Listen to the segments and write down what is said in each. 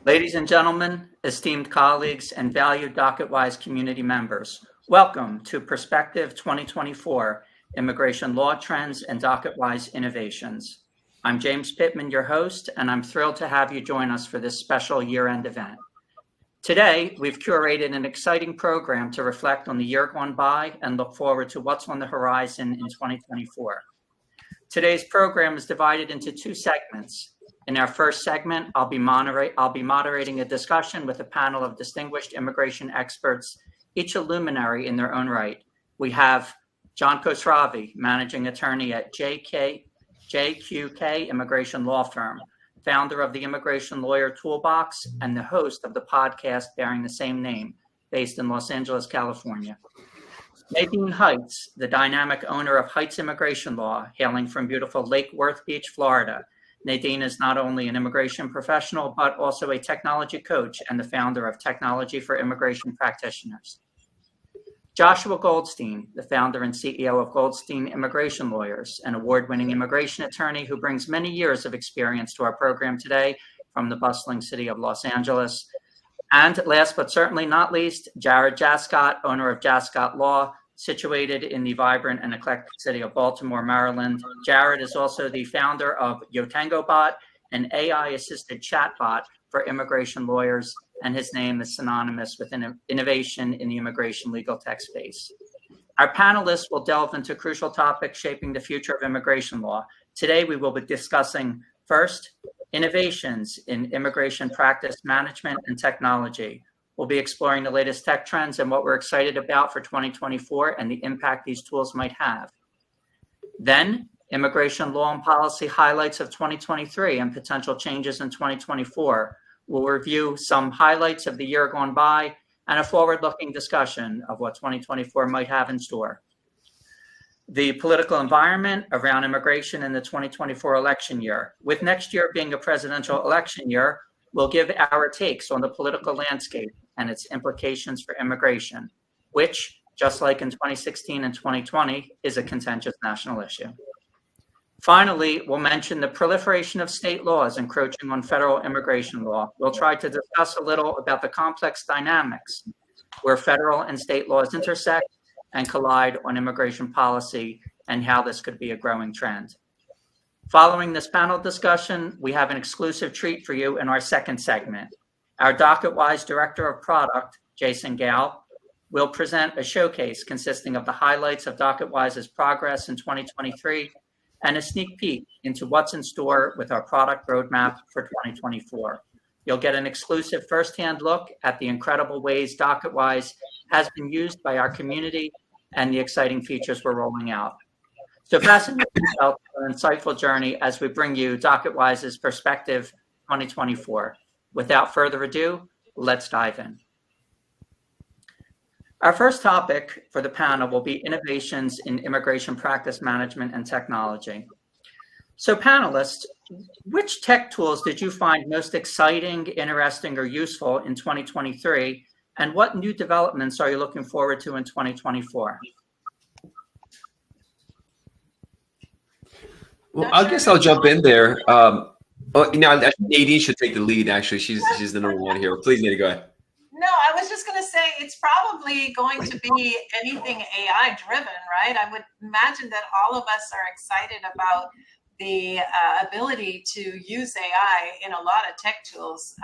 Ladies and gentlemen, esteemed colleagues, and valued Docketwise community members, welcome to Perspective 2024, Immigration Law Trends and Docketwise Innovations. I'm James Pittman, your host, and I'm thrilled to have you join us for this special year-end event. Today, we've curated an exciting program to reflect on the year gone by and look forward to what's on the horizon in 2024. Today's program is divided into two segments. In our first segment, I'll be moderating a discussion with a panel of distinguished immigration experts, each a luminary in their own right. We have John Khosravi, managing attorney at JQK Immigration Law Firm, founder of the Immigration Lawyer Toolbox, and the host of the podcast bearing the same name, based in Los Angeles, California. Nadine Heitz, the dynamic owner of Heitz Immigration Law, hailing from beautiful Lake Worth Beach, Florida. Nadine is not only an immigration professional, but also a technology coach and the founder of Technology for Immigration Practitioners. Joshua Goldstein, the founder and CEO of Goldstein Immigration Lawyers, an award-winning immigration attorney who brings many years of experience to our program today from the bustling city of Los Angeles. And last but certainly not least, Jared Jaskot, owner of Jaskot Law, situated in the vibrant and eclectic city of Baltimore, Maryland. Jared is also the founder of YoTangoBot, an AI-assisted chatbot for immigration lawyers, and his name is synonymous with innovation in the immigration legal tech space. Our panelists will delve into crucial topics shaping the future of immigration law. Today, we will be discussing, first, innovations in immigration practice management and technology. We'll be exploring the latest tech trends and what we're excited about for 2024 and the impact these tools might have. Then, immigration law and policy highlights of 2023 and potential changes in 2024. We'll review some highlights of the year gone by and a forward-looking discussion of what 2024 might have in store. The political environment around immigration in the 2024 election year. With next year being a presidential election year, we'll give our takes on the political landscape and its implications for immigration, which, just like in 2016 and 2020, is a contentious national issue. Finally, we'll mention the proliferation of state laws encroaching on federal immigration law. We'll try to discuss a little about the complex dynamics where federal and state laws intersect and collide on immigration policy and how this could be a growing trend. Following this panel discussion, we have an exclusive treat for you in our second segment. Our Docketwise Director of Product, Jason Gale, will present a showcase consisting of the highlights of Docketwise's progress in 2023 and a sneak peek into what's in store with our product roadmap for 2024. You'll get an exclusive firsthand look at the incredible ways Docketwise has been used by our community and the exciting features we're rolling out. So fasten yourself for an insightful journey as we bring you Docketwise's Perspective 2024. Without further ado, let's dive in. Our first topic for the panel will be innovations in immigration practice management and technology. So panelists, which tech tools did you find most exciting, interesting, or useful in 2023? And what new developments are you looking forward to in 2024? Well, I guess I'll jump in there. Nadine should take the lead. Actually, she's the number one here. Please, Nadine, go ahead. No, I was just going to say it's probably going to be anything AI driven, right? I would imagine that all of us are excited about the ability to use AI in a lot of tech tools.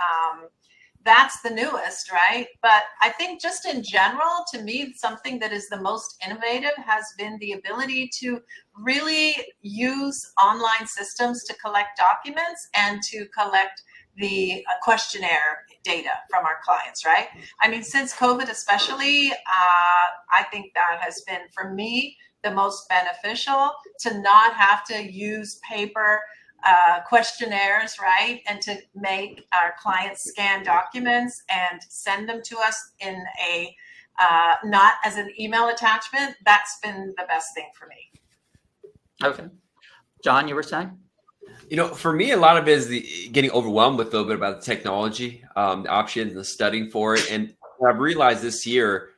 That's the newest, right? But I think just in general, to me, something that is the most innovative has been the ability to really use online systems to collect documents and to collect the questionnaire data from our clients, right? I mean, since COVID especially, I think that has been, for me, the most beneficial to not have to use paper questionnaires, right? And to make our clients scan documents and send them to us in a, not as an email attachment. That's been the best thing for me. Okay. John, you were saying? You know, for me, a lot of it is getting overwhelmed with a little bit about the technology, the options, the studying for it. And what I've realized this year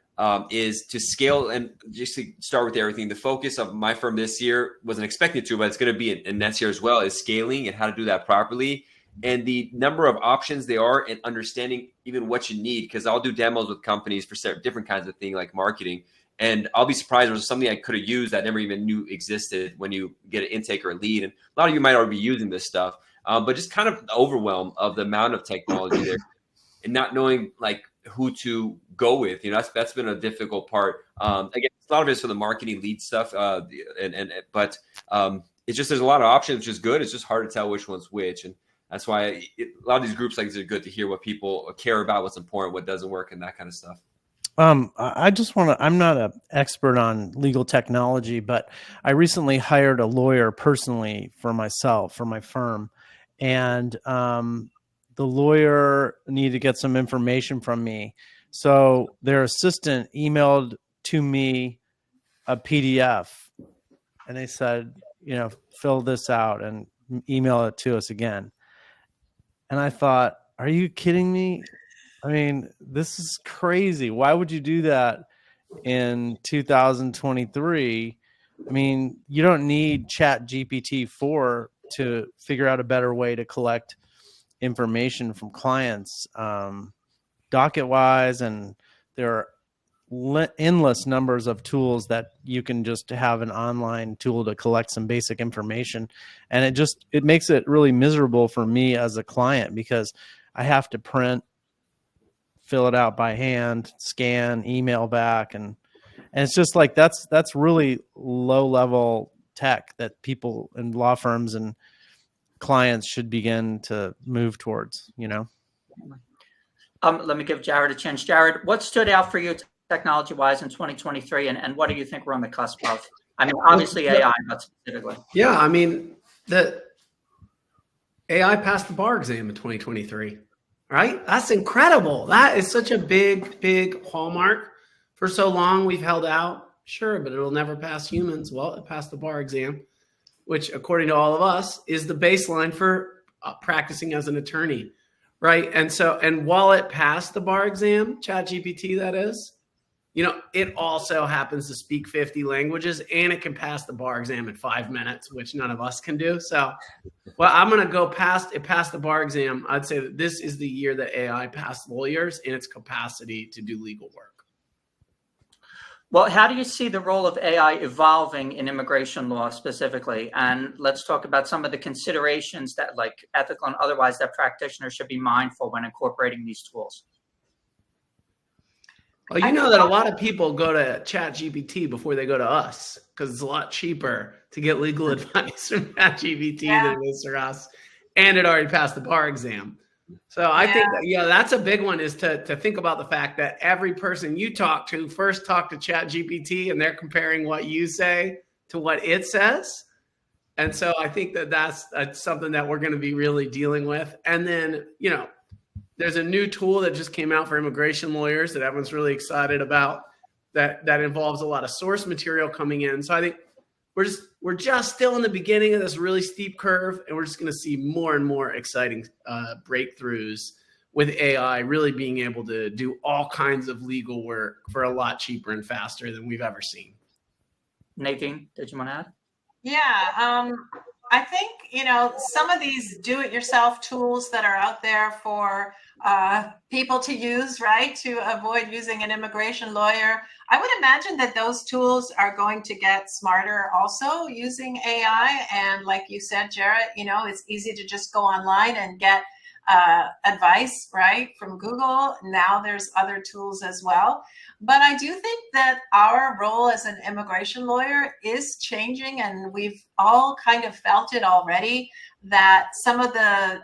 is to scale, and just to start with everything, the focus of my firm this year wasn't expected to, but it's going to be in next year as well, is scaling and how to do that properly. and the number of options they are and understanding even what you need. Because I'll do demos with companies for different kinds of things like marketing. And I'll be surprised there's something I could have used that I never even knew existed when you get an intake or a lead. And a lot of you might already be using this stuff, but just kind of the overwhelm of the amount of technology there and not knowing like who to go with. That's been a difficult part. Again, a lot of it's for the marketing lead stuff. But it's just there's a lot of options, which is good. It's just hard to tell which one's which. And that's why a lot of these groups like these are good to hear what people care about, what's important, what doesn't work, and that kind of stuff. I just want to, I'm not an expert on legal technology, but I recently hired a lawyer personally for myself, for my firm. And the lawyer needed to get some information from me. So their assistant emailed to me a PDF and they said, fill this out and email it to us again. And I thought, are you kidding me? I mean, this is crazy. Why would you do that in 2023? I mean, you don't need Chat GPT 4 to figure out a better way to collect information from clients. Docketwise, and there are endless numbers of tools that you can just have an online tool to collect some basic information. And it makes it really miserable for me as a client because I have to print, fill it out by hand, scan, email back. And it's just like, that's really low level tech that people in law firms and clients should begin to move towards, Let me give Jared a chance. Jared, what stood out for you technology wise in 2023? And what do you think we're on the cusp of? I mean, obviously AI, but specifically. Yeah. I mean, the AI passed the bar exam in 2023. Right? That's incredible. That is such a big, big hallmark. For so long, we've held out. Sure, but it'll never pass humans. Well, it passed the bar exam, which, according to all of us, is the baseline for practicing as an attorney. Right? And while it passed the bar exam, ChatGPT, that is, it also happens to speak 50 languages and it can pass the bar exam in 5 minutes, which none of us can do. So, well, I'm going to go past the bar exam. I'd say that this is the year that AI passed lawyers in its capacity to do legal work. Well, how do you see the role of AI evolving in immigration law specifically? And let's talk about some of the considerations that, like ethical and otherwise, that practitioners should be mindful when incorporating these tools. Well, you know that a lot of people go to ChatGPT before they go to us because it's a lot cheaper to get legal advice from ChatGPT than it is for us, and it already passed the bar exam. So I think that, that's a big one, is to think about the fact that every person you talk to first talk to ChatGPT, and they're comparing what you say to what it says. And so I think that that's something that we're going to be really dealing with. And then, there's a new tool that just came out for immigration lawyers that everyone's really excited about that involves a lot of source material coming in. So I think we're just still in the beginning of this really steep curve, and we're just going to see more and more exciting breakthroughs with AI really being able to do all kinds of legal work for a lot cheaper and faster than we've ever seen. Nadine, did you want to add? Yeah, I think, some of these do-it-yourself tools that are out there for people to use, right, to avoid using an immigration lawyer, I would imagine that those tools are going to get smarter also using AI. And like you said, Jarrett, it's easy to just go online and get advice, right, from Google. Now there's other tools as well. But I do think that our role as an immigration lawyer is changing, and we've all kind of felt it already, that some of the,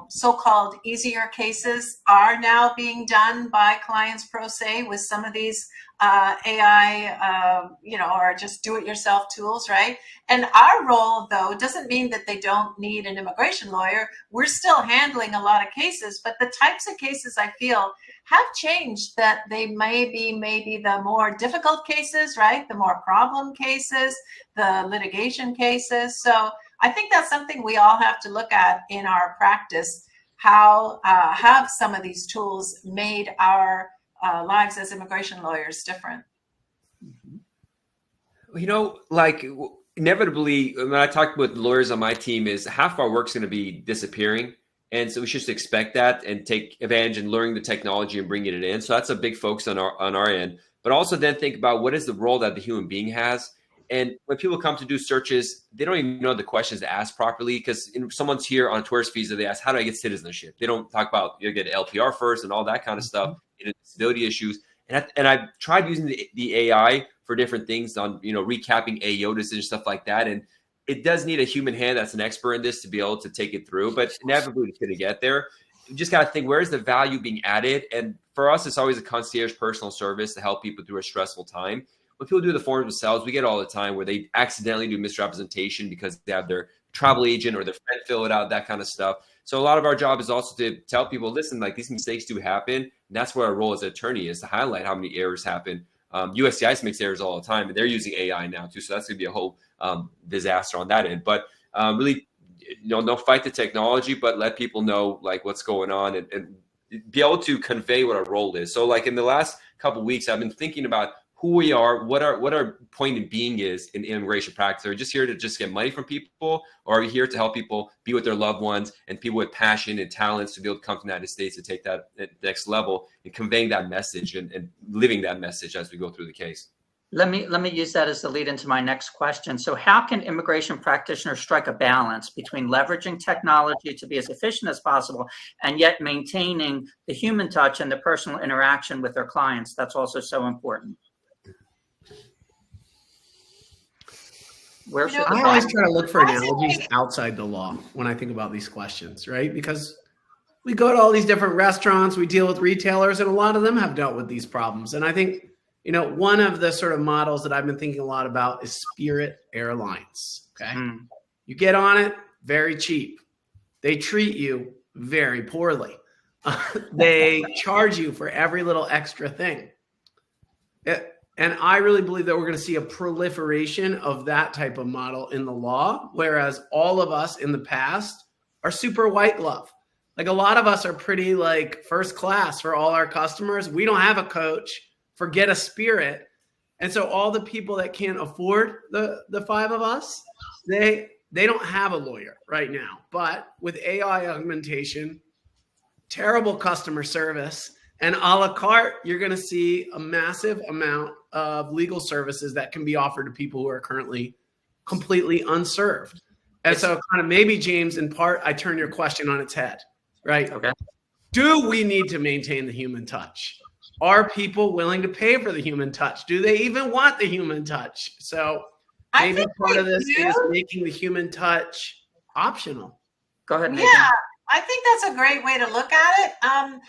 so-called easier cases are now being done by clients pro se with some of these AI, or just do-it-yourself tools, right? And our role, though, doesn't mean that they don't need an immigration lawyer. We're still handling a lot of cases, but the types of cases I feel have changed, that they may be maybe the more difficult cases, right? The more problem cases, the litigation cases. So I think that's something we all have to look at in our practice. How have some of these tools made our lives as immigration lawyers different? Inevitably, when I talk with lawyers on my team, is half our work's going to be disappearing. And so we should just expect that and take advantage and learning the technology and bringing it in. So that's a big focus on our end. But also then think about what is the role that the human being has. And when people come to do searches, they don't even know the questions to ask properly, because someone's here on a tourist visa, they ask, how do I get citizenship? They don't talk about, you get LPR first and all that kind of stuff, disability issues. And I've tried using the AI for different things on, recapping AO decisions, stuff like that. And it does need a human hand that's an expert in this to be able to take it through, but inevitably it's going to get there. You just got to think, where's the value being added? And for us, it's always a concierge personal service to help people through a stressful time. When people do the forms themselves, we get all the time where they accidentally do misrepresentation because they have their travel agent or their friend fill it out, that kind of stuff. So a lot of our job is also to tell people, listen, like, these mistakes do happen. And that's what our role as an attorney is, to highlight how many errors happen. USCIS makes errors all the time, and they're using AI now too. So that's going to be a whole disaster on that end. But really, don't fight the technology, but let people know like what's going on and be able to convey what our role is. So like in the last couple of weeks, I've been thinking about who we are, what our point in being is in immigration practice. Are we just here to just get money from people, or are we here to help people be with their loved ones and people with passion and talents to be able to come to the United States to take that next level and conveying that message and living that message as we go through the case? Let me use that as the lead into my next question. So how can immigration practitioners strike a balance between leveraging technology to be as efficient as possible and yet maintaining the human touch and the personal interaction with their clients? That's also so important. I always try to look for analogies outside the law when I think about these questions, right? Because we go to all these different restaurants, we deal with retailers, and a lot of them have dealt with these problems. And I think, one of the sort of models that I've been thinking a lot about is Spirit Airlines. Okay. You get on it, very cheap. They treat you very poorly. They charge you for every little extra thing. And I really believe that we're going to see a proliferation of that type of model in the law, whereas all of us in the past are super white glove. Like a lot of us are pretty like first class for all our customers. We don't have a coach, forget a Spirit. And so all the people that can't afford the five of us, they don't have a lawyer right now. But with AI augmentation, terrible customer service, and a la carte, you're going to see a massive amount of legal services that can be offered to people who are currently completely unserved. And so kind of maybe, James, in part, I turn your question on its head, right? Okay. Do we need to maintain the human touch? Are people willing to pay for the human touch? Do they even want the human touch? So maybe part of this is making the human touch optional. Go ahead, Nadine. Yeah. I think that's a great way to look at it. I'm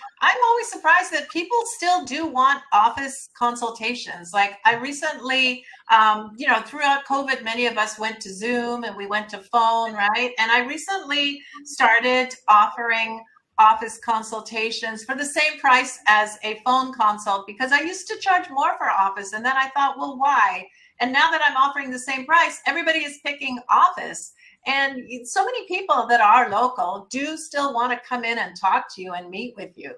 always surprised that people still do want office consultations. Like I recently, throughout COVID, many of us went to Zoom and we went to phone, right? And I recently started offering office consultations for the same price as a phone consult, because I used to charge more for office. And then I thought, well, why? And now that I'm offering the same price, everybody is picking office. And so many people that are local do still want to come in and talk to you and meet with you.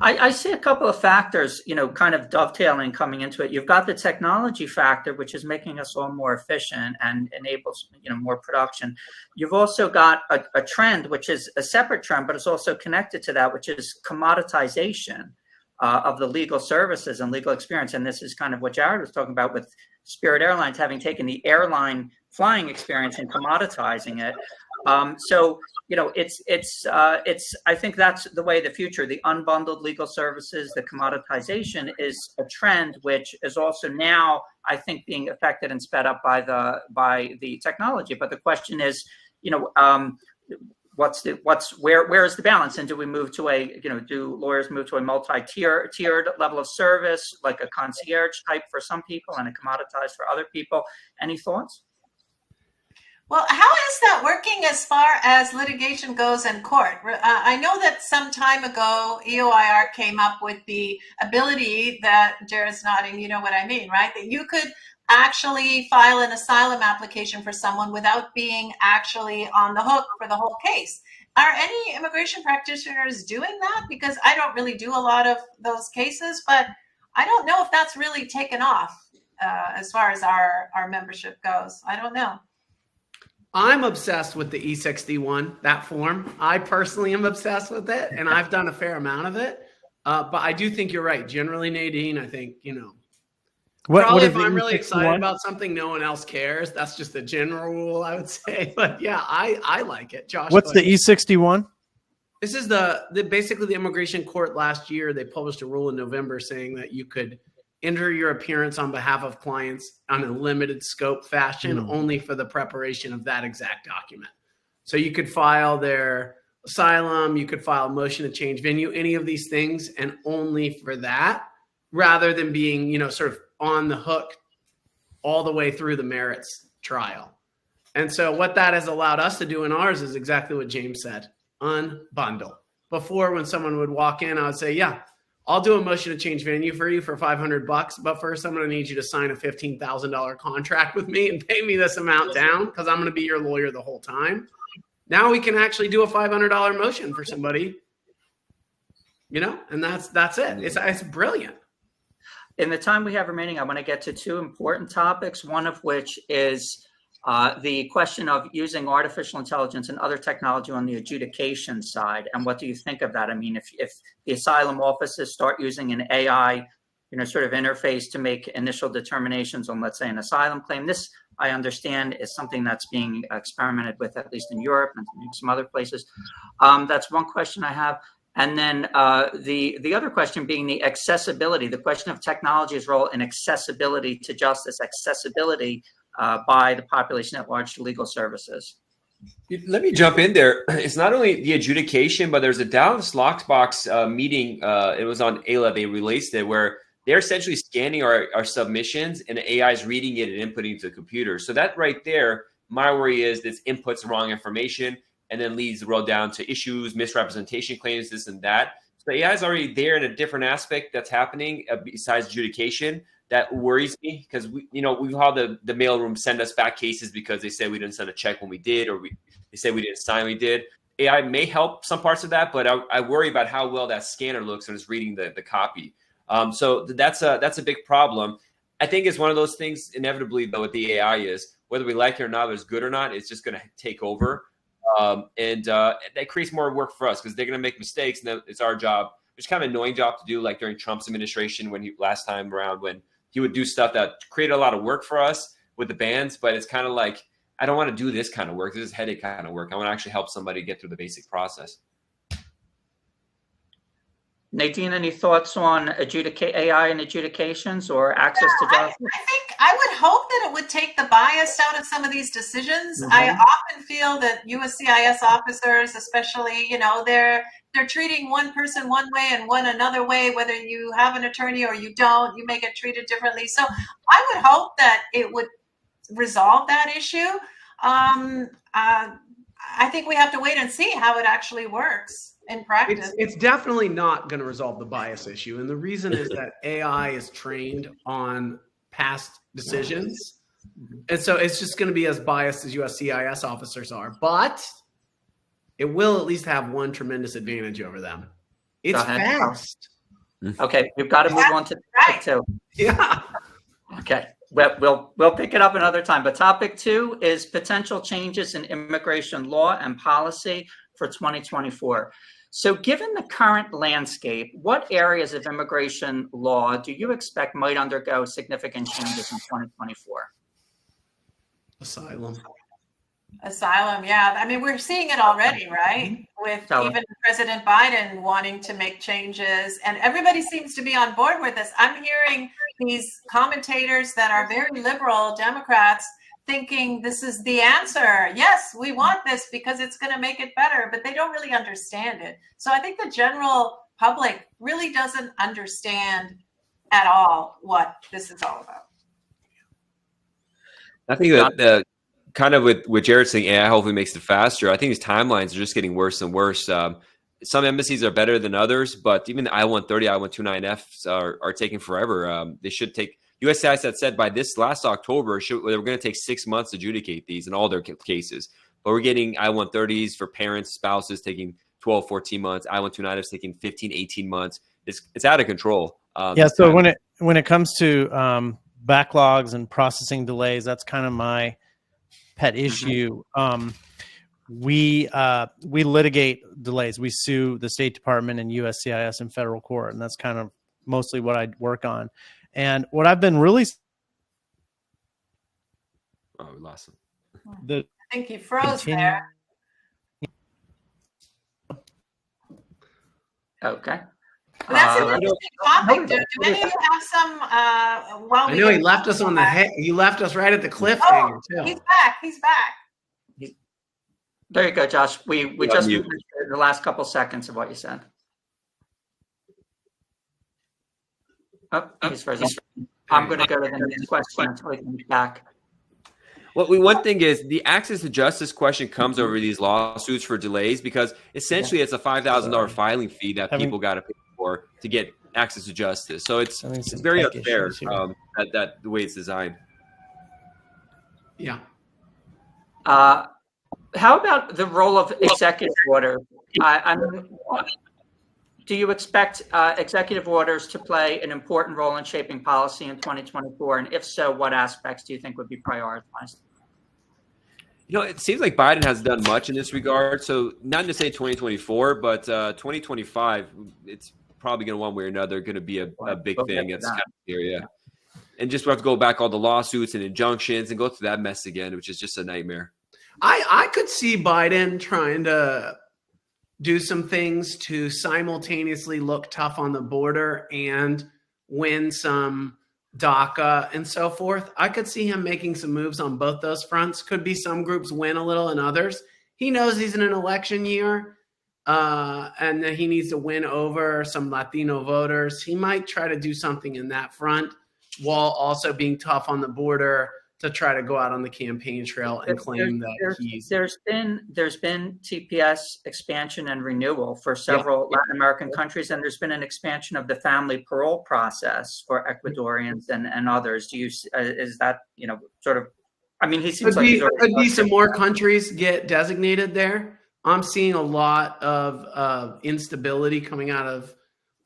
I see a couple of factors, kind of dovetailing coming into it. You've got the technology factor, which is making us all more efficient and enables, more production. You've also got a trend, which is a separate trend, but it's also connected to that, which is commoditization of the legal services and legal experience. And this is kind of what Jared was talking about with Spirit Airlines having taken the airline flying experience and commoditizing it. It's I think that's the way of the future. The unbundled legal services, the commoditization is a trend which is also now, I think, being affected and sped up by the technology. But the question is, where is the balance, and do we move to do lawyers move to a multi-tiered level of service, like a concierge type for some people and a commoditized for other people? Any thoughts? Well, how is that working as far as litigation goes in court? I know that some time ago, EOIR came up with the ability that Jared's nodding, you know what I mean, right? That you could actually file an asylum application for someone without being actually on the hook for the whole case. Are any immigration practitioners doing that? Because I don't really do a lot of those cases, but I don't know if that's really taken off as far as our membership goes. I don't know. I'm obsessed with the E61, that form. I personally am obsessed with it, and I've done a fair amount of it. But I do think you're right. Generally, Nadine, I think, probably if I'm really excited about something, no one else cares. That's just a general rule, I would say. But yeah, I like it. Josh, what's the E61? This is basically the immigration court last year. They published a rule in November saying that you could enter your appearance on behalf of clients on a limited scope fashion only for the preparation of that exact document. So you could file their asylum, you could file a motion to change venue, any of these things, and only for that, rather than being, sort of on the hook all the way through the merits trial. And so what that has allowed us to do in ours is exactly what James said, unbundle. Before, when someone would walk in, I would say, yeah, I'll do a motion to change venue for you for $500, but first I'm going to need you to sign a $15,000 contract with me and pay me this amount down because I'm going to be your lawyer the whole time. Now we can actually do a $500 motion for somebody, and that's it. It's brilliant. In the time we have remaining, I want to get to two important topics, one of which is the question of using artificial intelligence and other technology on the adjudication side. And what do you think of that? I mean, if the asylum offices start using an AI, sort of interface to make initial determinations on, let's say, an asylum claim, this, I understand, is something that's being experimented with, at least in Europe and some other places. That's one question I have. And then the other question being the accessibility, the question of technology's role in accessibility to justice, accessibility by the population at large to legal services. Let me jump in there. It's not only the adjudication, but there's a Dallas Lockbox meeting. It was on ALA. They released it where they're essentially scanning our submissions and the AI is reading it and inputting to the computer. So that right there, my worry is this inputs the wrong information and then leads the road down to issues, misrepresentation claims, this and that. So AI is already there in a different aspect that's happening besides adjudication. That worries me because we've had the mailroom send us back cases because they said we didn't send a check when we did, or they said we didn't sign when we did. AI may help some parts of that, but I worry about how well that scanner looks when it's reading the copy. So that's a big problem. I think it's one of those things inevitably though with the AI is whether we like it or not, whether it's good or not, it's just going to take over. And that creates more work for us because they're going to make mistakes, and it's our job. It's kind of an annoying job to do, like during Trump's administration when last time around when he would do stuff that created a lot of work for us with the bans, but it's kind of like, I don't want to do this kind of work. This is headache kind of work. I want to actually help somebody get through the basic process. Nadine, any thoughts on AI and adjudications or access to justice? I think I would hope that it would take the bias out of some of these decisions. I often feel that USCIS officers, especially, they're treating one person one way and one another way, whether you have an attorney or you don't, you may get treated differently. So I would hope that it would resolve that issue. I think we have to wait and see how it actually works in practice. It's definitely not going to resolve the bias issue. And the reason is that AI is trained on past decisions. And so it's just going to be as biased as USCIS officers are. But it will at least have one tremendous advantage over them. It's fast. Okay, we've got to move on to topic 2. Yeah. Okay, we'll pick it up another time. But topic 2 is potential changes in immigration law and policy for 2024. So given the current landscape, what areas of immigration law do you expect might undergo significant changes in 2024? Asylum, yeah. I mean, we're seeing it already, right? With even President Biden wanting to make changes, and everybody seems to be on board with this. I'm hearing these commentators that are very liberal Democrats thinking this is the answer. Yes, we want this because it's going to make it better, but they don't really understand it. So I think the general public really doesn't understand at all what this is all about. I think that kind of with Jared saying AI hopefully makes it faster. I think these timelines are just getting worse and worse. Some embassies are better than others, but even the I-130, I-129Fs are taking forever. They should take. USCIS had said by this last October, they were going to take 6 months to adjudicate these in all their cases. But we're getting I-130s for parents, spouses taking 12, 14 months. I-129Fs taking 15, 18 months. It's out of control. So when it comes to backlogs and processing delays, that's kind of my pet issue. We litigate delays. We sue the State Department and USCIS in federal court, and that's kind of mostly what I work on. And what I've been really we lost him. I think he froze there. Okay. Well, that's an interesting topic. Do any of you have some? I know he left us on the head. He left us right at the cliffhanger too. He's back. He's back. There you go, Josh. We just missed the last couple seconds of what you said. Oh, he's frozen. I'm going to go to the next question until he comes back. Well, one thing is the access to justice question comes over these lawsuits for delays because essentially it's a $5,000 filing fee that people got to pay for to get access to justice. So it's very unfair that the way it's designed. Yeah. How about the role of executive order? I mean, do you expect executive orders to play an important role in shaping policy in 2024? And if so, what aspects do you think would be prioritized? It seems like Biden has done much in this regard. So not to say 2024, but 2025, it's probably going to one way or another going to be a big thing. It's kind of here, yeah. And just we have to go back all the lawsuits and injunctions and go through that mess again, which is just a nightmare. I could see Biden trying to do some things to simultaneously look tough on the border and win some DACA and so forth. I could see him making some moves on both those fronts. Could be some groups win a little and others. He knows he's in an election year and that he needs to win over some Latino voters. He might try to do something in that front while also being tough on the border to try to go out on the campaign trail and claim that there's been TPS expansion and renewal for several Latin American countries, and there's been an expansion of the family parole process for Ecuadorians and others. Do you is that sort of? I mean, he seems could be some more countries get designated there. I'm seeing a lot of instability coming out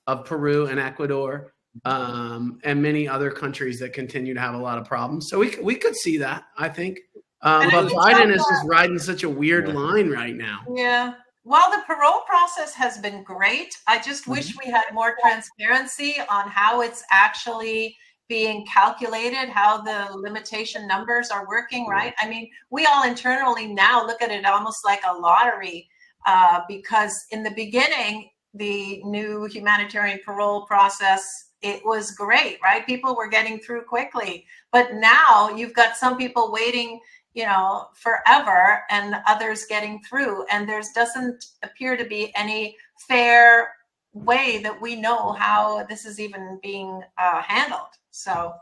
of Peru and Ecuador. And many other countries that continue to have a lot of problems. So we could see that, I think. But Biden is just riding such a weird line right now. Yeah. While the parole process has been great, I just wish we had more transparency on how it's actually being calculated, how the limitation numbers are working, right? I mean, we all internally now look at it almost like a lottery because in the beginning, the new humanitarian parole process, it was great, right? People were getting through quickly. But now you've got some people waiting, forever and others getting through. And there doesn't appear to be any fair way that we know how this is even being handled. So,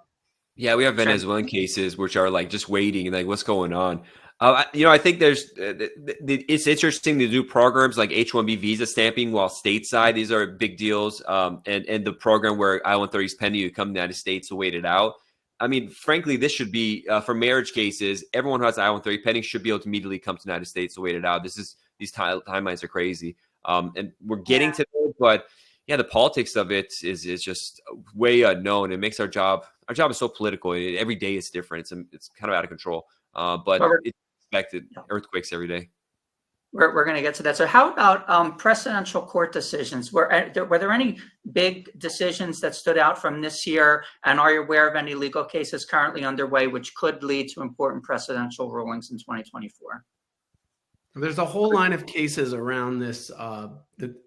yeah, we have Venezuelan cases which are like just waiting and like what's going on. I think it's interesting to do programs like H-1B visa stamping while stateside. These are big deals. And the program where I-130 is pending, you come to the United States to wait it out. I mean, frankly, this should be for marriage cases. Everyone who has I-130 pending should be able to immediately come to the United States to wait it out. These timelines are crazy. And we're getting to it, but yeah, the politics of it is just way unknown. It makes our job is so political. Every day is different. It's kind of out of control. But it's expected earthquakes every day. We're going to get to that. So how about precedential court decisions? Were there any big decisions that stood out from this year? And are you aware of any legal cases currently underway which could lead to important precedential rulings in 2024? There's a whole line of cases around this.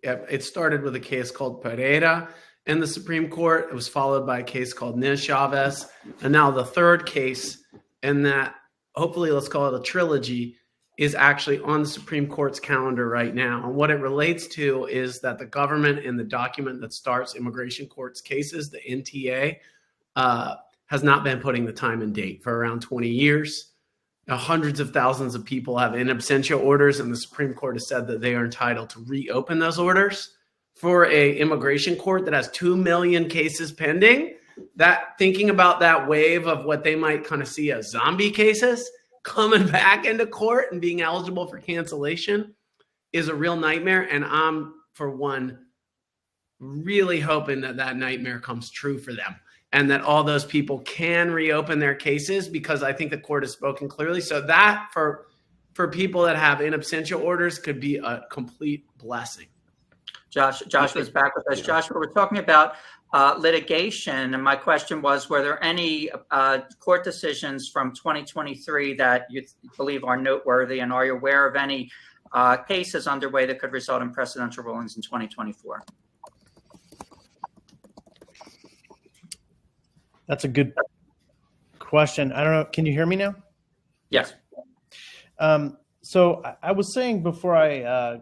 It started with a case called Pereira in the Supreme Court. It was followed by a case called Nez Chavez. And now the third case in that, hopefully let's call it a trilogy, is actually on the Supreme Court's calendar right now. And what it relates to is that the government in the document that starts immigration courts cases, the NTA, has not been putting the time and date for around 20 years. Now, hundreds of thousands of people have in absentia orders, and the Supreme Court has said that they are entitled to reopen those orders for a immigration court that has 2 million cases pending. That thinking about that wave of what they might kind of see as zombie cases coming back into court and being eligible for cancellation is a real nightmare. And I'm, for one, really hoping that nightmare comes true for them. and that all those people can reopen their cases because I think the court has spoken clearly. So that for people that have in absentia orders could be a complete blessing. Joshua's back with us. Joshua, we're talking about litigation, and my question was, were there any court decisions from 2023 that you believe are noteworthy, and are you aware of any cases underway that could result in precedential rulings in 2024? That's a good question. I don't know. Can you hear me now? Yes. So I was saying before I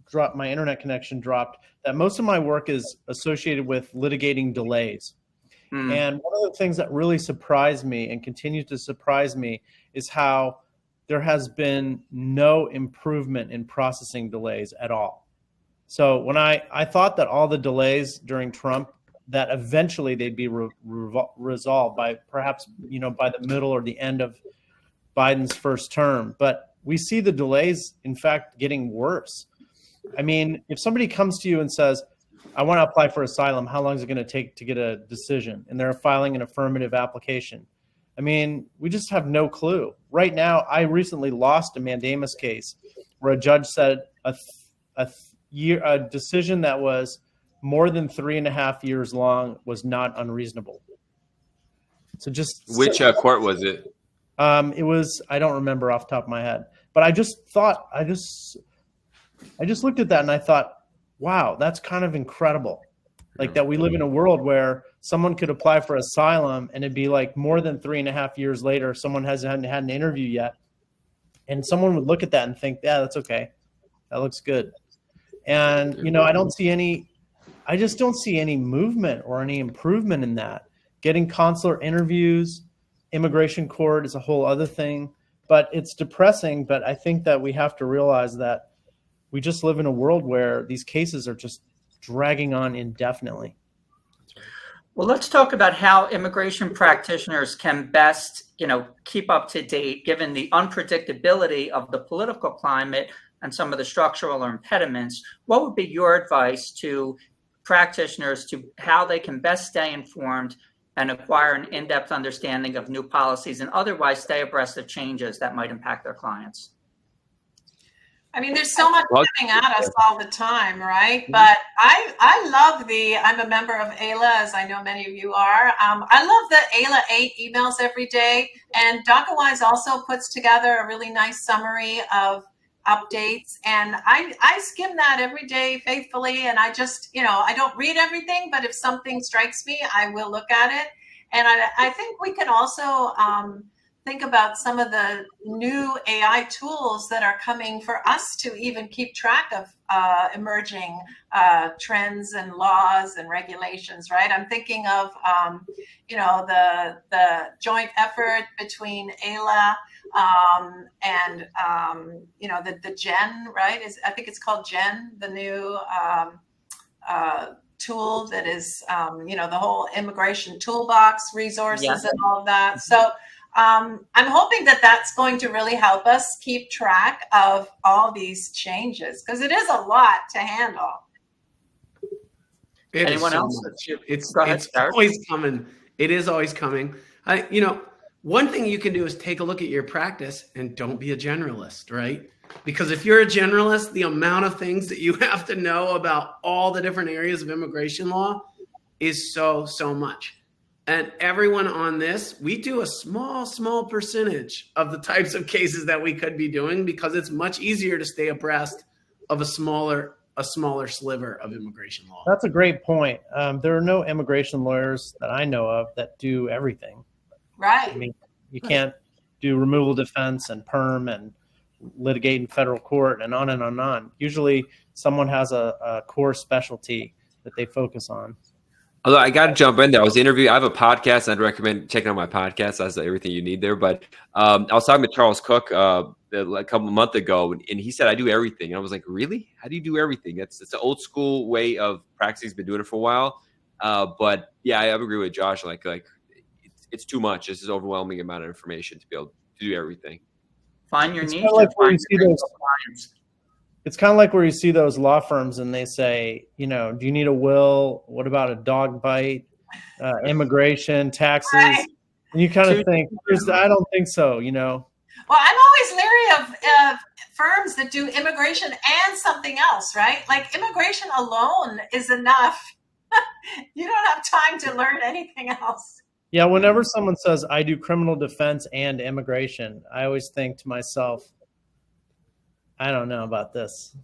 dropped, my internet connection dropped, that most of my work is associated with litigating delays. And one of the things that really surprised me and continues to surprise me is how there has been no improvement in processing delays at all. So when I thought that all the delays during Trump, that eventually they'd be resolved by perhaps, by the middle or the end of Biden's first term. But we see the delays, in fact, getting worse. I mean, if somebody comes to you and says, I want to apply for asylum, how long is it going to take to get a decision? And they're filing an affirmative application. I mean, we just have no clue. Right now, I recently lost a mandamus case where a judge said a decision that was more than 3.5 years long was not unreasonable. So just which court was it? It was, I don't remember off the top of my head, but I just looked at that and I thought, wow, that's kind of incredible. Like that we live in a world where someone could apply for asylum and it'd be like more than 3.5 years later, someone hasn't had an interview yet. And someone would look at that and think, yeah, that's okay. That looks good. And, I just don't see any movement or any improvement in that. Getting consular interviews, immigration court is a whole other thing, but it's depressing. But I think that we have to realize that we just live in a world where these cases are just dragging on indefinitely. Well, let's talk about how immigration practitioners can best, keep up to date given the unpredictability of the political climate and some of the structural impediments. What would be your advice to practitioners to how they can best stay informed and acquire an in-depth understanding of new policies and otherwise stay abreast of changes that might impact their clients? I mean, there's so much coming at us all the time, right? But I love I'm a member of AILA, as I know many of you are. I love the AILA 8 emails every day. And Docketwise also puts together a really nice summary of updates. And I skim that every day faithfully. And I just, I don't read everything, but if something strikes me, I will look at it. And I think we can also think about some of the new AI tools that are coming for us to even keep track of emerging trends and laws and regulations, right? I'm thinking of, the joint effort between AILA and, the GEN, right? I think it's called GEN, the new tool that is, the whole immigration toolbox resources and all of that. So I'm hoping that that's going to really help us keep track of all these changes because it is a lot to handle. Anyone else? It's always coming. It is always coming. One thing you can do is take a look at your practice and don't be a generalist, right? Because if you're a generalist, the amount of things that you have to know about all the different areas of immigration law is so much. And everyone on this, we do a small percentage of the types of cases that we could be doing because it's much easier to stay abreast of a smaller sliver of immigration law. That's a great point. There are no immigration lawyers that I know of that do everything. Right. I mean, you can't do removal defense and perm and litigate in federal court and on and on and on. Usually someone has a core specialty that they focus on. Although I got to jump in there. I have a podcast. I'd recommend checking out my podcast. That's everything you need there. But I was talking to Charles Cook a couple of months ago, and he said, I do everything. And I was like, really? How do you do everything? It's an old school way of practicing. He's been doing it for a while. But yeah, I agree with Josh. Like it's too much. It's an overwhelming amount of information to be able to do everything. Find your niche. It's kind of like where you see those law firms and they say, do you need a will? What about a dog bite? immigration, taxes. Right. And you kind Two- of think, I don't think so, you know. Well, I'm always leery of firms that do immigration and something else, right? Like immigration alone is enough. You don't have time to learn anything else. Yeah, whenever someone says I do criminal defense and immigration, I always think to myself, I don't know about this.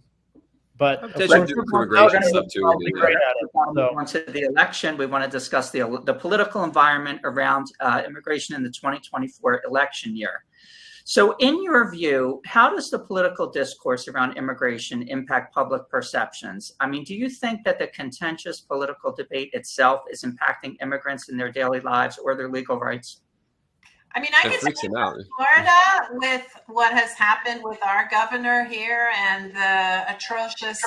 But of Potentially course, do immigration stuff too. I'll be great at it. So, On to the election, we want to discuss the political environment around immigration in the 2024 election year. So in your view, how does the political discourse around immigration impact public perceptions? I mean, do you think that the contentious political debate itself is impacting immigrants in their daily lives or their legal rights? I mean, I That can freaks say him out. Florida with what has happened with our governor here and the atrocious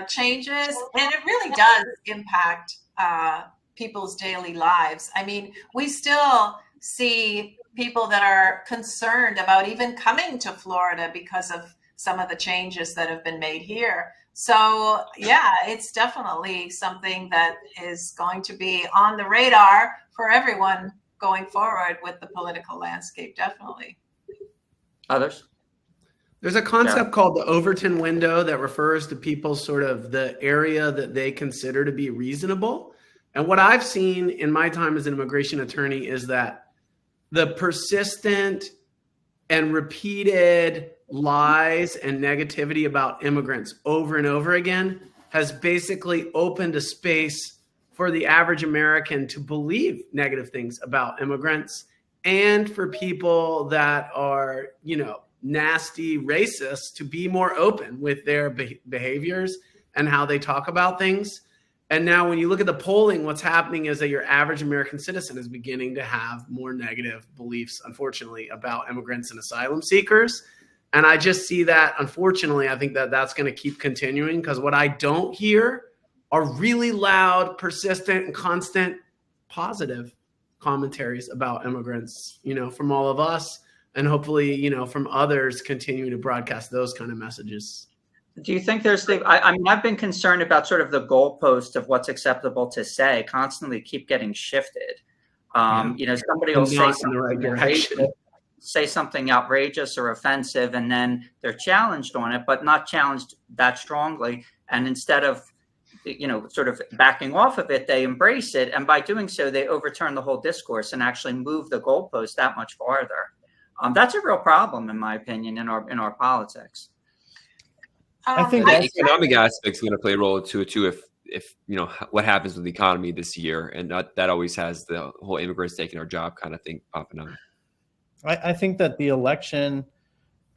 changes, and it really does impact people's daily lives. I mean, we still see people that are concerned about even coming to Florida because of some of the changes that have been made here. So yeah, it's definitely something that is going to be on the radar for everyone going forward with the political landscape, definitely. Others? There's a concept called the Overton window that refers to people sort of the area that they consider to be reasonable. And what I've seen in my time as an immigration attorney is that the persistent and repeated lies and negativity about immigrants over and over again has basically opened a space for the average American to believe negative things about immigrants, and for people that are, you know, nasty racists to be more open with their behaviors and how they talk about things. And now when you look at the polling, what's happening is that your average American citizen is beginning to have more negative beliefs, unfortunately, about immigrants and asylum seekers. And I just see that, unfortunately, I think that that's going to keep continuing, because what I don't hear are really loud, persistent, and constant positive commentaries about immigrants, you know, from all of us, and hopefully, you know, from others continuing to broadcast those kind of messages. Do you think there's I mean, I've been concerned about sort of the goalpost of what's acceptable to say constantly keep getting shifted. You know, somebody will say something in the right direction, say something outrageous or offensive, and then they're challenged on it, but not challenged that strongly. And instead of, you know, sort of backing off of it, they embrace it. And by doing so, they overturn the whole discourse and actually move the goalpost that much farther. That's a real problem, in my opinion, in our politics. I think the economic aspect is going to play a role too. If you know what happens with the economy this year, and that always has the whole immigrants taking our job kind of thing popping up. I think that the election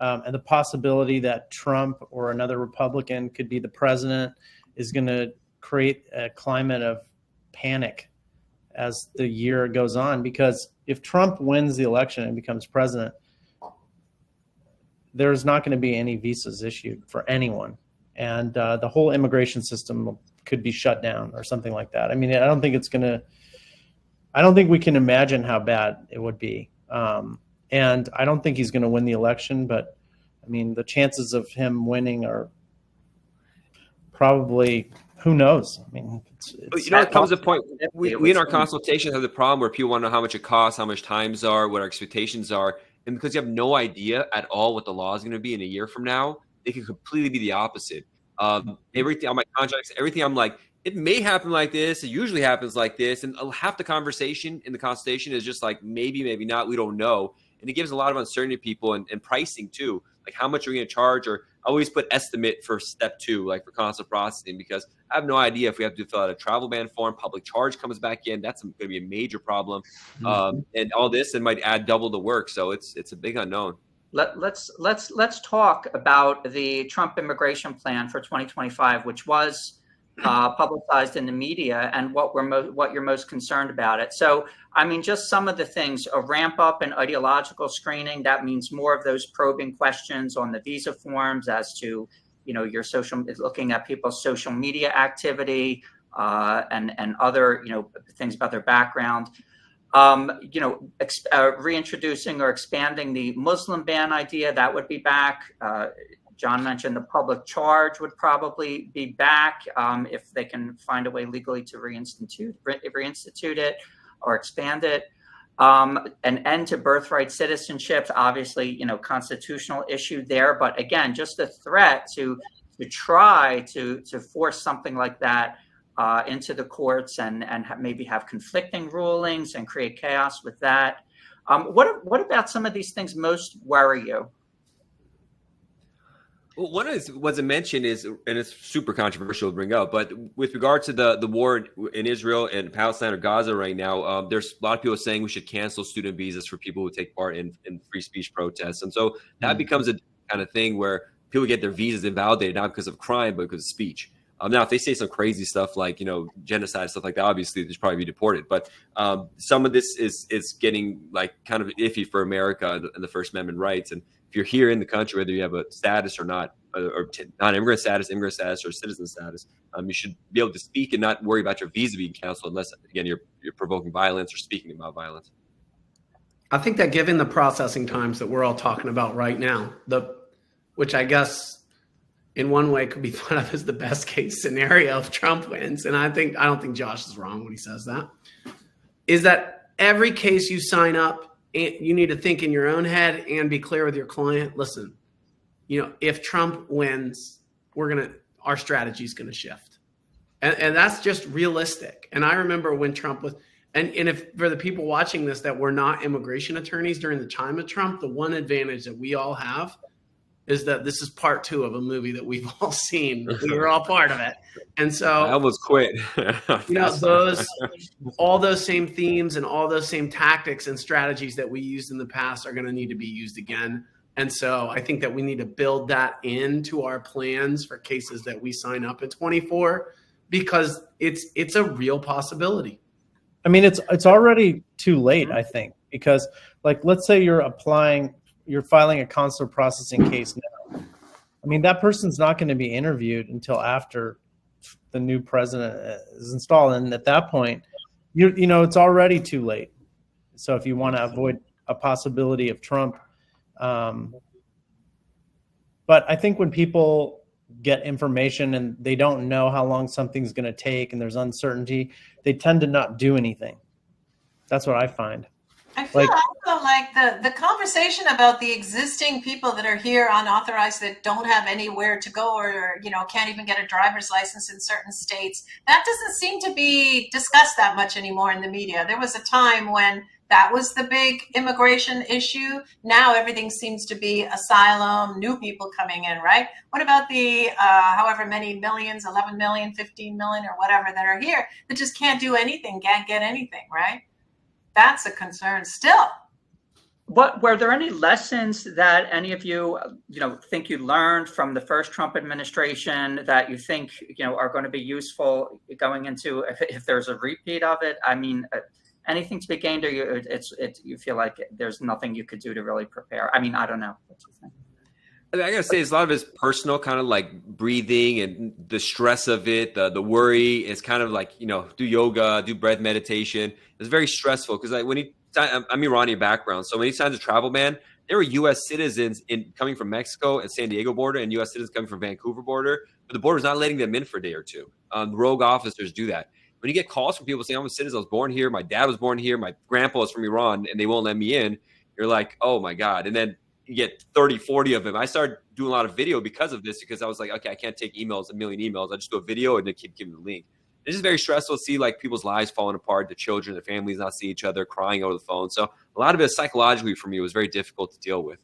and the possibility that Trump or another Republican could be the president is going to create a climate of panic as the year goes on. Because if Trump wins the election and becomes president, there's not going to be any visas issued for anyone. And the whole immigration system could be shut down or something like that. I mean, I don't think we can imagine how bad it would be. And I don't think he's going to win the election, but I mean, the chances of him winning are probably, who knows? I mean, but you know, it comes a point, we in our consultations have the problem where people want to know how much it costs, how much times are, what our expectations are. And because you have no idea at all what the law is going to be in a year from now, it could completely be the opposite. Everything on my contracts, everything, I'm like, it may happen like this. It usually happens like this. And half the conversation in the consultation is just like, maybe, maybe not. We don't know. And it gives a lot of uncertainty to people, and pricing too. Like, how much are we going to charge? Or I always put estimate for step 2, like for consular processing, because I have no idea if we have to fill out a travel ban form, public charge comes back in. That's going to be a major problem. And all this, it might add double the work. So it's a big unknown. Let's talk about the Trump immigration plan for 2025, which was publicized in the media, and what you're most concerned about it. So, I mean, just some of the things: a ramp up in ideological screening. That means more of those probing questions on the visa forms as to, you know, your looking at people's social media activity and other, you know, things about their background. You know, reintroducing or expanding the Muslim ban idea, that would be back. John mentioned the public charge would probably be back if they can find a way legally to reinstitute it or expand it. An end to birthright citizenship, obviously, constitutional issue there. But again, just a threat to try to force something like that into the courts and maybe have conflicting rulings and create chaos with that. What about some of these things most worry you? Well, one is wasn't mentioned is, and it's super controversial to bring up, but with regard to the war in Israel and Palestine or Gaza right now, there's a lot of people saying we should cancel student visas for people who take part in free speech protests. And so that becomes a kind of thing where people get their visas invalidated, not because of crime, but because of speech. Now, if they say some crazy stuff like, genocide, stuff like that, obviously they should probably be deported. But some of this is getting like kind of iffy for America and the First Amendment rights. And if you're here in the country, whether you have a status or not, or non-immigrant status, immigrant status, or citizen status, you should be able to speak and not worry about your visa being canceled unless, again, you're provoking violence or speaking about violence. I think that given the processing times that we're all talking about right now, which I guess in one way could be thought of as the best case scenario if Trump wins, and I don't think Josh is wrong when he says that, is that every case you sign up, you need to think in your own head and be clear with your client. Listen, if Trump wins, our strategy is going to shift. And that's just realistic. And I remember when Trump was, and if for the people watching this that were not immigration attorneys during the time of Trump, the one advantage that we all have is that this is part 2 of a movie that we've all seen. We were all part of it. And so I almost quit. all those same themes and all those same tactics and strategies that we used in the past are going to need to be used again. And so I think that we need to build that into our plans for cases that we sign up in 24, because it's a real possibility. I mean, it's already too late, I think, because let's say you're filing a consular processing case now. I mean, that person's not going to be interviewed until after the new president is installed. And at that point, it's already too late. So if you want to avoid a possibility of Trump, but I think when people get information and they don't know how long something's going to take and there's uncertainty, they tend to not do anything. That's what I find. I feel also like the conversation about the existing people that are here unauthorized that don't have anywhere to go or can't even get a driver's license in certain states, that doesn't seem to be discussed that much anymore in the media. There was a time when that was the big immigration issue. Now everything seems to be asylum, new people coming in, right? What about the however many millions, 11 million, 15 million or whatever that are here that just can't do anything, can't get anything, right? That's a concern still. Were there any lessons that any of you, think you learned from the first Trump administration that you think, are going to be useful going into if there's a repeat of it? I mean, anything to be gained, or you feel like there's nothing you could do to really prepare? I mean, I don't know. What do you think? I gotta say, it's a lot of it's personal, kind of like breathing and the stress of it. The worry is kind of like, do yoga, do breath meditation. It's very stressful because I'm Iranian background. So when he signs a travel ban, there were U.S. citizens coming from Mexico and San Diego border and U.S. citizens coming from Vancouver border, but the border is not letting them in for a day or two. Rogue officers do that. When you get calls from people saying, I'm a citizen, I was born here, my dad was born here, my grandpa is from Iran, and they won't let me in, you're like, oh my God. And then you get 30, 40 of them. I started doing a lot of video because of this, because I was like, okay, I can't take a million emails. I just do a video and then keep giving the link. It's just very stressful to see people's lives falling apart, the children, their families not see each other, crying over the phone. So a lot of it psychologically for me was very difficult to deal with.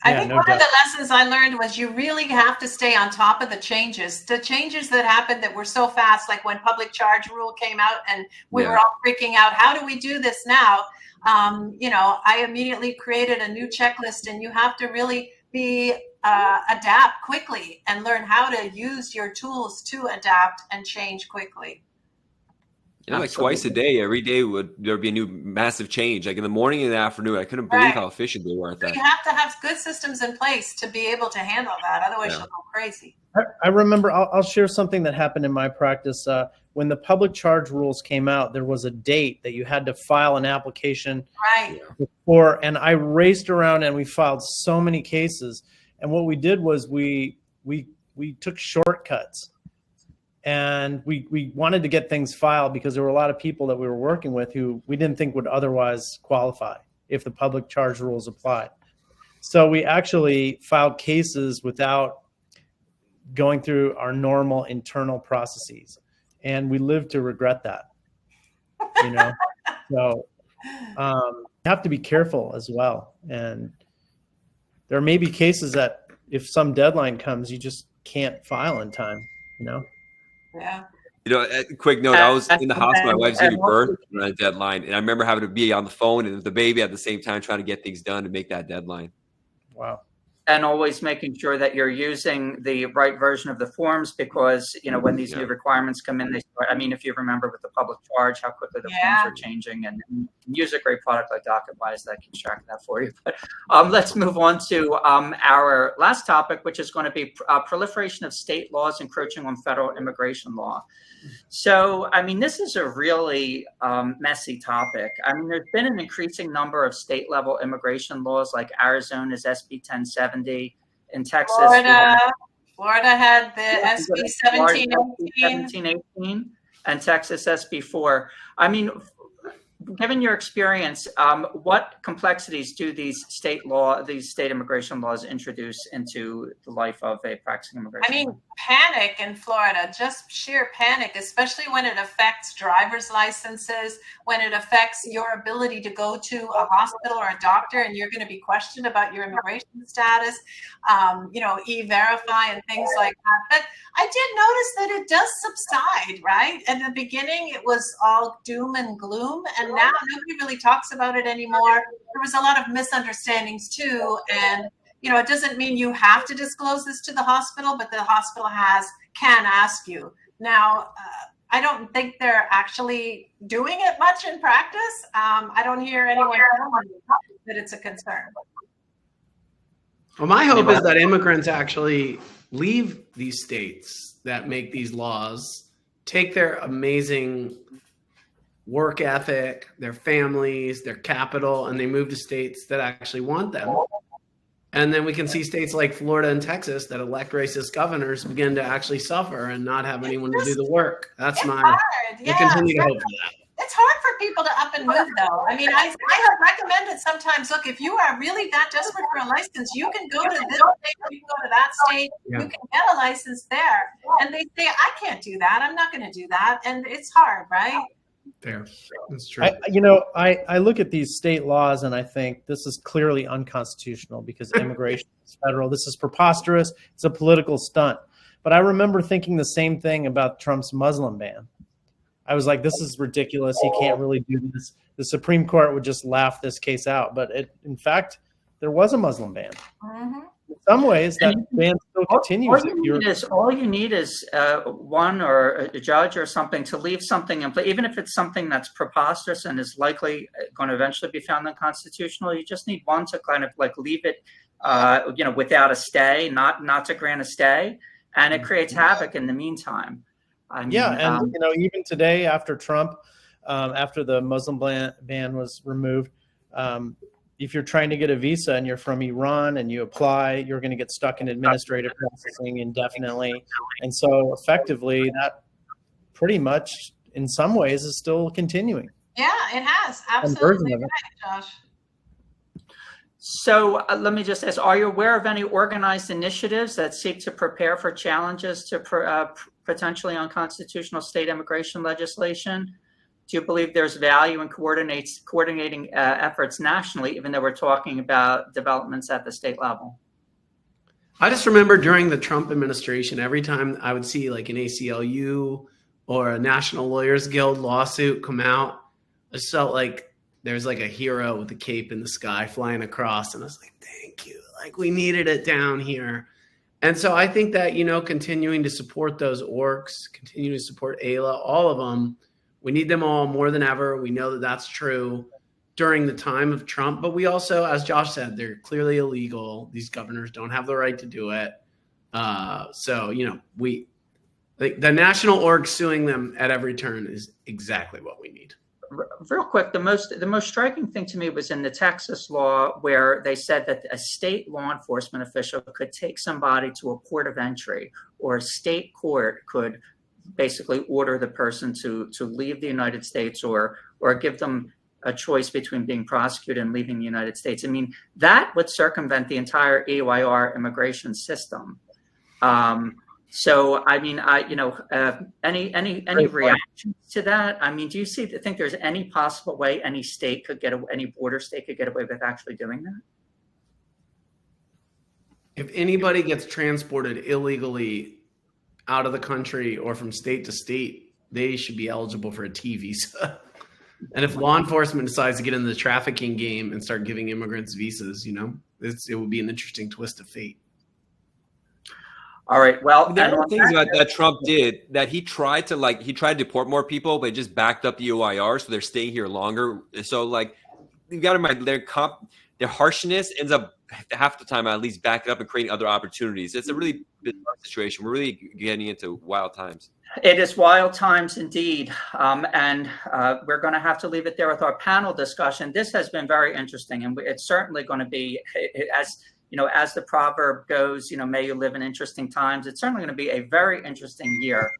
I think one of the lessons I learned was you really have to stay on top of the changes that happened that were so fast, like when public charge rule came out and we were all freaking out. How do we do this now? I immediately created a new checklist, and you have to really adapt quickly and learn how to use your tools to adapt and change quickly. Like twice a day, every day there'd be a new massive change. Like in the morning and the afternoon, I couldn't believe how efficient they were at that. You have to have good systems in place to be able to handle that. Otherwise, you'll go crazy. I remember, I'll share something that happened in my practice. When the public charge rules came out, there was a date that you had to file an application before, and I raced around and we filed so many cases. And what we did was we took shortcuts, and we wanted to get things filed because there were a lot of people that we were working with who we didn't think would otherwise qualify if the public charge rules applied. So we actually filed cases without going through our normal internal processes, and we live to regret that. So you have to be careful as well. And there may be cases that if some deadline comes, you just can't file in time. Yeah. A quick note, I was in the hospital. My wife's giving birth on a deadline, and I remember having to be on the phone and the baby at the same time trying to get things done to make that deadline. Wow. And always making sure that you're using the right version of the forms, because when these new requirements come in, they start. I mean, if you remember with the public charge, how quickly the forms are changing, and use a great product like Docketwise that can track that for you. But let's move on to our last topic, which is going to be proliferation of state laws encroaching on federal immigration law. So, I mean, this is a really messy topic. I mean, there's been an increasing number of state level immigration laws, like Arizona's SB 1070, in Texas. Florida had the SB 1718, and Texas SB 4. I mean, given your experience, what complexities do these state immigration laws introduce into the life of a practicing immigration? I mean, panic in Florida, just sheer panic, especially when it affects driver's licenses, when it affects your ability to go to a hospital or a doctor, and you're going to be questioned about your immigration status, E-Verify and things like that. But I did notice that it does subside, right? In the beginning, it was all doom and gloom, and now nobody really talks about it anymore. There was a lot of misunderstandings too, and it doesn't mean you have to disclose this to the hospital, but the hospital can ask you. Now, I don't think they're actually doing it much in practice. I don't hear anyone telling me that it's a concern. Well, my hope is that immigrants actually leave these states that make these laws, take their amazing work ethic, their families, their capital, and they move to states that actually want them. And then we can see states like Florida and Texas that elect racist governors begin to actually suffer and not have anyone to do the work. That's I continue to hope for that. It's hard for people to up and move, though. I mean, I have recommended sometimes, look, if you are really that desperate for a license, you can go to this state, you can go to that state, you can get a license there. And they say, I can't do that. I'm not going to do that. And it's hard, right? Fair. That's true. I look at these state laws and I think this is clearly unconstitutional because immigration is federal. This is preposterous. It's a political stunt. But I remember thinking the same thing about Trump's Muslim ban. I was like, this is ridiculous. He can't really do this. The Supreme Court would just laugh this case out. But in fact, there was a Muslim ban. Mm-hmm. In some ways, that ban still continues. All you need is one or a judge or something to leave something in place, even if it's something that's preposterous and is likely going to eventually be found unconstitutional. You just need one to kind of like leave it, without a stay, not to grant a stay, and it creates havoc in the meantime. Even today, after Trump, after the Muslim ban was removed. If you're trying to get a visa and you're from Iran and you apply, you're going to get stuck in administrative processing indefinitely. And so effectively that pretty much in some ways is still continuing. Yeah, it has. Absolutely right, Josh. So let me just ask, are you aware of any organized initiatives that seek to prepare for challenges to potentially unconstitutional state immigration legislation? Do you believe there's value in coordinating efforts nationally, even though we're talking about developments at the state level? I just remember during the Trump administration, every time I would see like an ACLU or a National Lawyers Guild lawsuit come out, I just felt like there's like a hero with a cape in the sky flying across. And I was like, thank you. Like we needed it down here. And so I think that, continuing to support those orgs, continuing to support AILA, all of them, we need them all more than ever. We know that that's true during the time of Trump, but we also, as Josh said, they're clearly illegal. These governors don't have the right to do it. The national org suing them at every turn is exactly what we need. real quick, the most striking thing to me was in the Texas law where they said that a state law enforcement official could take somebody to a port of entry, or a state court could basically order the person to leave the United States, or give them a choice between being prosecuted and leaving the United States. I mean, that would circumvent the entire EYR immigration system. So, I mean, any reactions to that? I mean, do you think there's any possible way any state could any border state could get away with actually doing that? If anybody gets transported illegally out of the country or from state to state, they should be eligible for a T visa. And if law enforcement decides to get into the trafficking game and start giving immigrants visas, it would be an interesting twist of fate. All right. Well, there are things that Trump did that he tried to deport more people, but just backed up the EYR, so they're staying here longer. So you got to mind their harshness ends up half the time at least backing up and creating other opportunities. It's a really bizarre situation. We're really getting into wild times. It is wild times indeed, and we're going to have to leave it there with our panel discussion. This has been very interesting, and it's certainly going to be as the proverb goes, may you live in interesting times. It's certainly going to be a very interesting year.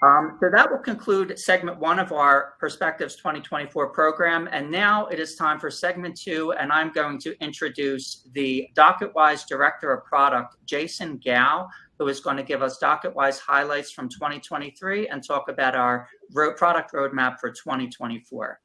So that will conclude segment 1 of our Perspectives 2024 program. And now it is time for segment 2. And I'm going to introduce the Docketwise Director of Product, Jason Gao, who is going to give us Docketwise highlights from 2023 and talk about our product roadmap for 2024.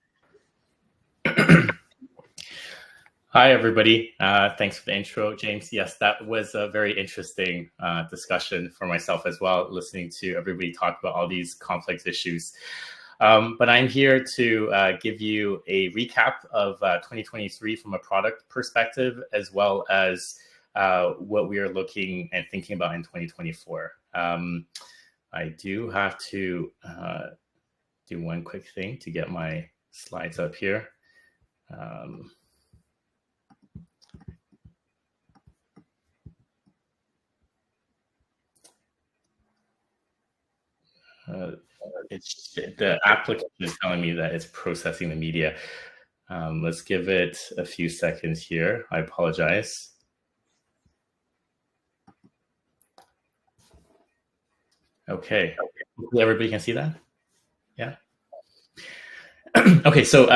Hi, everybody. Thanks for the intro, James. Yes, that was a very interesting discussion for myself as well, listening to everybody talk about all these complex issues. But I'm here to give you a recap of 2023 from a product perspective, as well as what we are looking and thinking about in 2024. I do have to do one quick thing to get my slides up here. The application is telling me that it's processing the media. Let's give it a few seconds here. I apologize. Okay. Everybody can see that? Yeah. Okay. So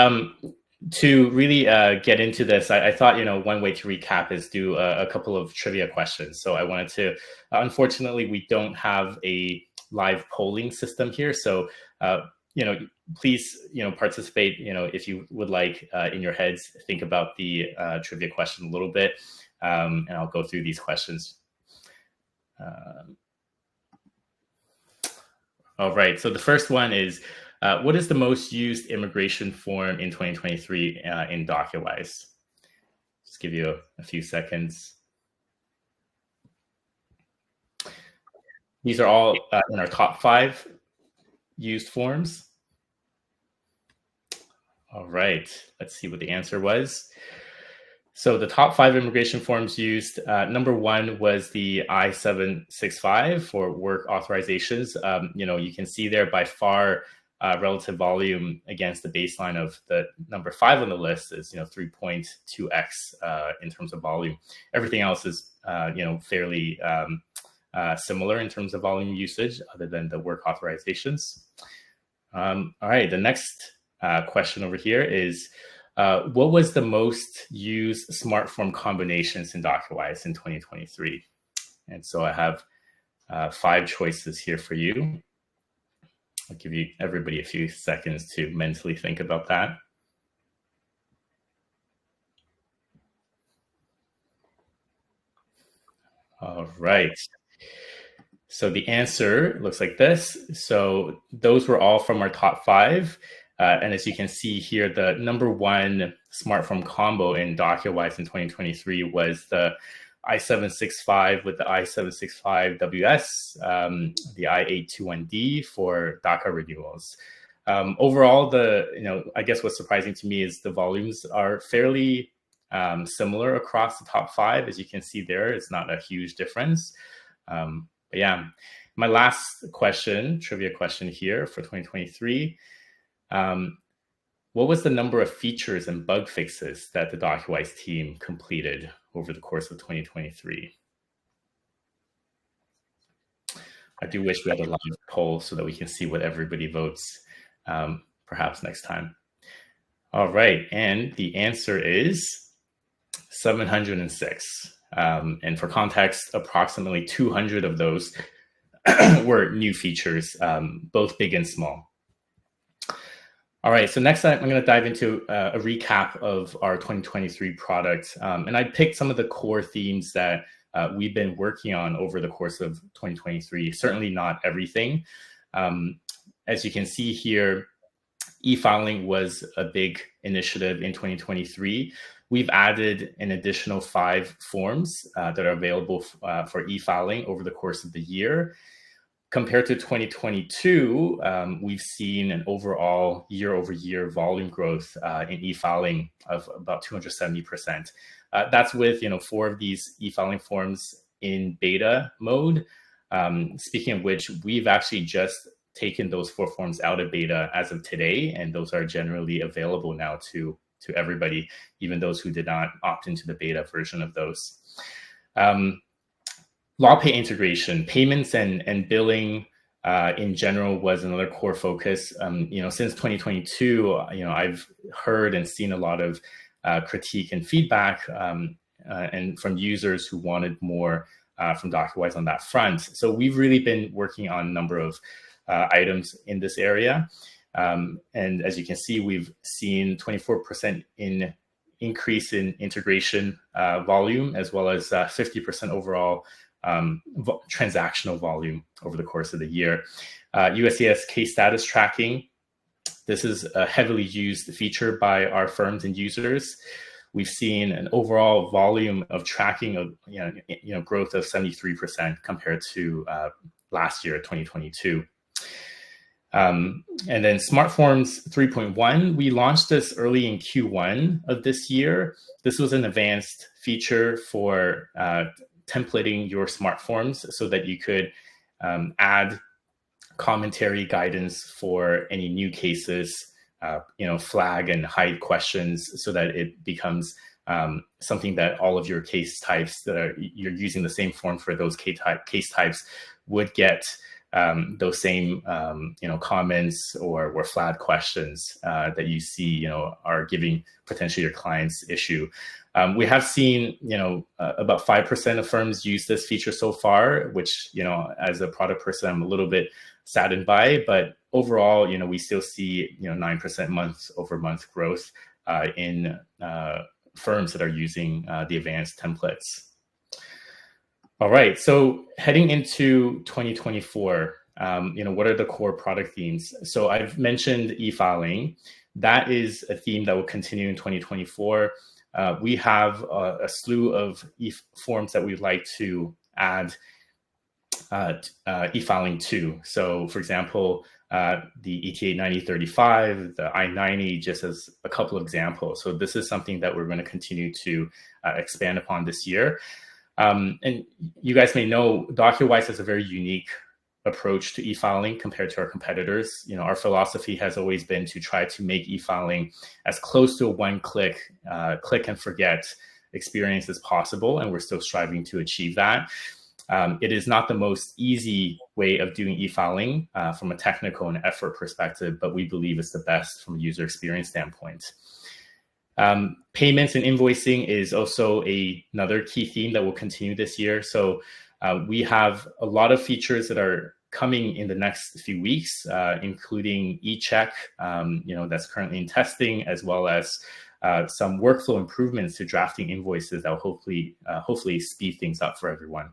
to really get into this, I thought, one way to recap is do a couple of trivia questions. So I wanted to, unfortunately, we don't have a live polling system here. So, please, participate, if you would like, in your heads, think about the trivia question a little bit, and I'll go through these questions. All right. So the first one is, what is the most used immigration form in 2023 in Docketwise? Just give you a few seconds. These are all in our top 5 used forms. All right, let's see what the answer was. So the top 5 immigration forms used, number 1 was the I-765 for work authorizations. You can see there by far relative volume against the baseline of the number 5 on the list is 3.2x in terms of volume. Everything else is fairly similar in terms of volume usage, other than the work authorizations. All right, the next question over here is, what was the most used smart form combinations in Docketwise in 2023? And so I have 5 choices here for you. I'll give everybody a few seconds to mentally think about that. All right. So the answer looks like this. So those were all from our top 5. And as you can see here, the number 1 smart form combo in Docketwise in 2023 was the I-765 with the I-765WS, the I-821D for DACA renewals. Overall, I guess what's surprising to me is the volumes are fairly similar across the top 5. As you can see there, it's not a huge difference. But yeah, my last question, trivia question here for 2023. what was the number of features and bug fixes that the Docketwise team completed over the course of 2023? I do wish we had a live poll so that we can see what everybody votes, perhaps next time. All right, and the answer is 706. And for context, approximately 200 of those were new features, both big and small. All right, so next I'm going to dive into a recap of our 2023 product. And I picked some of the core themes that we've been working on over the course of 2023, certainly not everything. As you can see here, e-filing was a big initiative in 2023. We've added an additional 5 forms that are available for e-filing over the course of the year. Compared to 2022, we've seen an overall year-over-year volume growth in e-filing of about 270%. That's with 4 of these e-filing forms in beta mode. Speaking of which, we've actually just taken those 4 forms out of beta as of today, and those are generally available now to everybody, even those who did not opt into the beta version of those. LawPay integration, payments and billing in general was another core focus. Since 2022, I've heard and seen a lot of critique and feedback and from users who wanted more from Docketwise on that front. So we've really been working on a number of items in this area. And as you can see, we've seen 24% increase in integration volume, as well as 50% overall transactional volume over the course of the year. USCIS case status tracking. This is a heavily used feature by our firms and users. We've seen an overall volume of tracking of growth of 73% compared to last year, 2022. And then Smart Forms 3.1, we launched this early in Q1 of this year. This was an advanced feature for templating your smart forms so that you could add commentary guidance for any new cases, flag and hide questions so that it becomes something that all of your case types you're using the same form for those case types would get those same comments or flag questions that you see are giving potentially your clients issue. We have seen about 5% of firms use this feature so far, which as a product person I'm a little bit saddened by, but overall we still see 9% month-over-month growth in firms that are using the advanced templates. All right, so heading into 2024, what are the core product themes? So I've mentioned e-filing. That is a theme that will continue in 2024. We have a slew of forms that we'd like to add e-filing to. So for example, the ETA 9035, the I-90, just as a couple of examples. So this is something that we're going to continue to expand upon this year. And you guys may know Docketwise has a very unique approach to e-filing compared to our competitors. Our philosophy has always been to try to make e-filing as close to a one-click, click and forget experience as possible, and we're still striving to achieve that. It is not the most easy way of doing e-filing from a technical and effort perspective, but we believe it's the best from a user experience standpoint. Payments and invoicing is also another key theme that will continue this year. So we have a lot of features that are coming in the next few weeks, including e-check, that's currently in testing, as well as some workflow improvements to drafting invoices that will hopefully speed things up for everyone.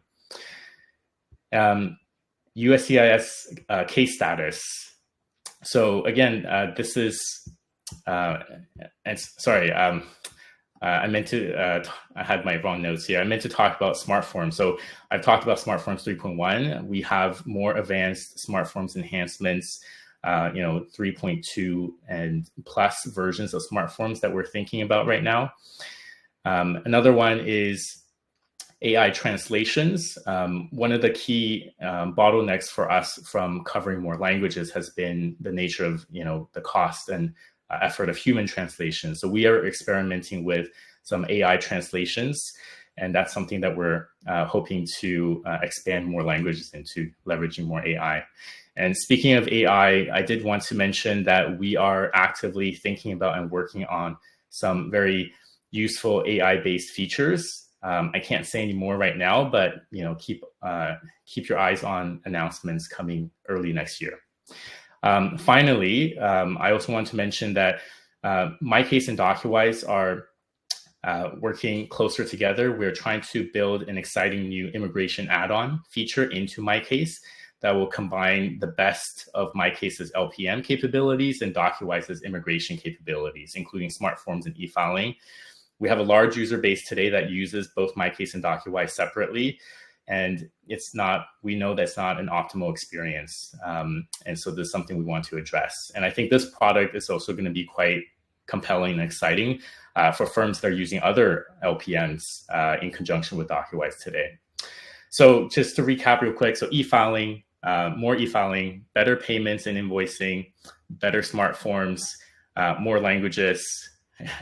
USCIS case status. So again, this is, and sorry, I meant to, I had my wrong notes here. I meant to talk about Smart Forms. So I've talked about Smart Forms 3.1. We have more advanced Smart Forms enhancements, 3.2 and plus versions of Smart Forms that we're thinking about right now. Another one is AI translations. One of the key bottlenecks for us from covering more languages has been the nature of the cost and effort of human translation. So we are experimenting with some AI translations, and that's something that we're hoping to expand more languages into, leveraging more AI. And speaking of AI, I did want to mention that we are actively thinking about and working on some very useful AI-based features. I can't say any more right now, but keep your eyes on announcements coming early next year. Finally, I also want to mention that MyCase and Docketwise are working closer together. We're trying to build an exciting new immigration add-on feature into MyCase that will combine the best of MyCase's LPM capabilities and Docketwise's immigration capabilities, including smart forms and e-filing. We have a large user base today that uses both MyCase and Docketwise separately, and we know that's not an optimal experience. And so this is something we want to address. And I think this product is also going to be quite compelling and exciting for firms that are using other LPMs in conjunction with Docketwise today. So just to recap real quick, so e-filing, more e-filing, better payments and invoicing, better smart forms, more languages,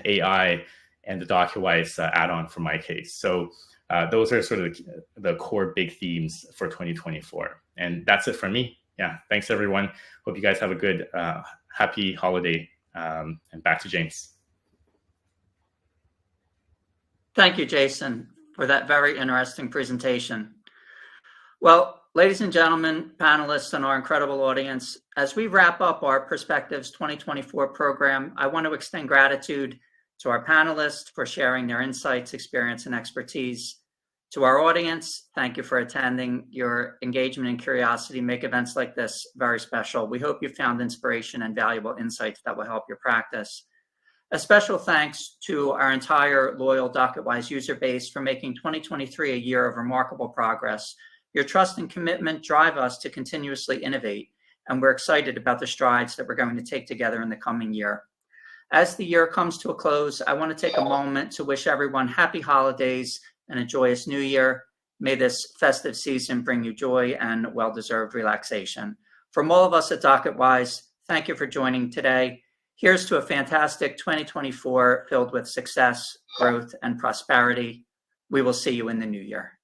AI, and the Docketwise add-on for MyCase. So those are sort of the core big themes for 2024. And that's it for me. Yeah, thanks everyone. Hope you guys have a good, happy holiday. And back to James. Thank you, Jason, for that very interesting presentation. Well, ladies and gentlemen, panelists, and our incredible audience, as we wrap up our Perspectives 2024 program, I want to extend gratitude to our panelists for sharing their insights, experience, and expertise. To our audience, thank you for attending. Your engagement and curiosity make events like this very special. We hope you found inspiration and valuable insights that will help your practice. A special thanks to our entire loyal Docketwise user base for making 2023 a year of remarkable progress. Your trust and commitment drive us to continuously innovate, and we're excited about the strides that we're going to take together in the coming year. As the year comes to a close, I want to take a moment to wish everyone happy holidays and a joyous new year. May this festive season bring you joy and well-deserved relaxation. From all of us at Docketwise, thank you for joining today. Here's to a fantastic 2024 filled with success, growth, and prosperity. We will see you in the new year.